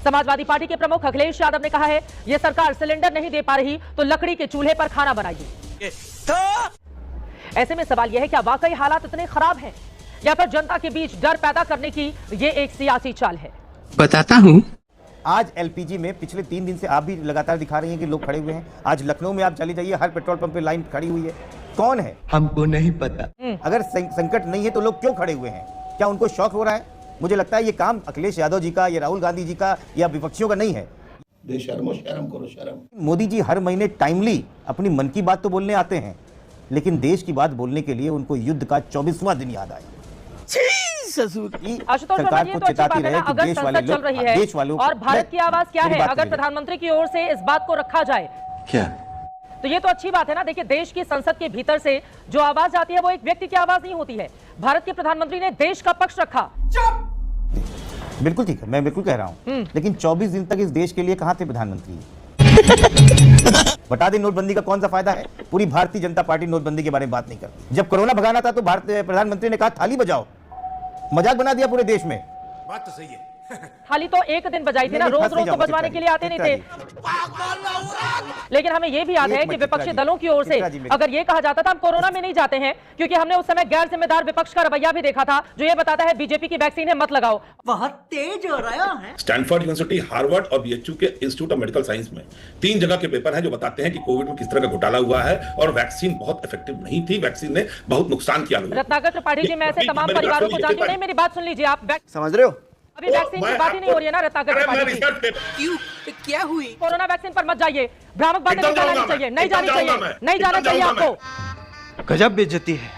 Samajwadi party के प्रमुख अखिलेश यादव ने कहा है, ये सरकार सिलेंडर नहीं दे पा रही तो लकड़ी के चूल्हे पर खाना बनाइए। ऐसे में सवाल यह है, क्या वाकई हालात इतने खराब हैं या फिर जनता के बीच डर पैदा करने की ये एक सियासी चाल है? बताता हूँ। आज एलपीजी में पिछले 3 दिन से आप भी लगातार दिखा रही हैं कि लोग खड़े हुए हैं। आज लखनऊ में आप चली जाइए, हर पेट्रोल पंप पे लाइन खड़ी हुई है। कौन है? हमको नहीं पता। अगर संकट नहीं है तो लोग क्यों खड़े हुए हैं? क्या उनको शौक हो रहा है? मुझे लगता है ये काम अखिलेश यादव जी का या राहुल गांधी जी का या विपक्षियों का नहीं है। बेशर्मो, शर्म करो शर्म। मोदी जी हर महीने टाइमली अपनी मन की बात तो बोलने आते हैं, लेकिन देश की बात बोलने के लिए उनको युद्ध का 24वां दिन याद आया। आशुतोष वर्मा, ये तो अच्छी बात है ना, अगर संसद चल रही है और भारत की आवाज क्या है, अगर प्रधानमंत्री की ओर से इस बात को रखा जाए क्या? तो ये तो अच्छी बात है ना। देखिए, देश की संसद के भीतर से जो आवाज आती है वो एक व्यक्ति की आवाज नहीं होती है। भारत के प्रधानमंत्री ने देश का पक्ष रखा। बिल्कुल ठीक है, मैं बिल्कुल कह रहा हूं, लेकिन 24 दिन तक इस देश के लिए कहां थे प्रधानमंत्री? बता दें, नोटबंदी का कौन सा फायदा है? पूरी भारतीय जनता पार्टी नोटबंदी के बारे में बात नहीं करती। जब कोरोना भगाना था तो भारत प्रधानमंत्री ने कहा थाली बजाओ, मजाक बना दिया पूरे देश में। बात तो सही है। थाली तो एक दिन बजाई थी ना, रोज रोज तो बजवाने के लिए आते नहीं थे। लेकिन हमें यह भी याद है कि विपक्षी दलों की ओर से अगर ये कहा जाता था हम कोरोना में नहीं जाते हैं क्योंकि हमने उस समय गैर जिम्मेदार विपक्ष का रवैया भी देखा था जो ये बताता है बीजेपी की वैक्सीन है मत लगाओ। बहुत तेज हो रहा है। स्टैनफोर्ड यूनिवर्सिटी, हार्वर्ड और बीएचयू के इंस्टीट्यूट ऑफ मेडिकल साइंस में 3 जगह के पेपर हैं जो बताते हैं कि कोविड में किस तरह का घोटाला हुआ है और वैक्सीन बहुत इफेक्टिव नहीं थी, वैक्सीन ने बहुत नुकसान किया। रत्नाकर त्रिपाठी जी, मैं ऐसे तमाम परिवारों को जानती हूं, मेरी बात सुन लीजिए आप। समझ रहे हो? अभी वैक्सीन की बात ही नहीं हो रही है ना रत्नाकर त्रिपाठी जी। क्यों? क्या हुई? कोरोना वैक्सीन पर मत जाइए, भ्रामक बातें नहीं जानी चाहिए, नहीं जानी चाहिए, नहीं जाना चाहिए आपको। गजब बेइज्जती है।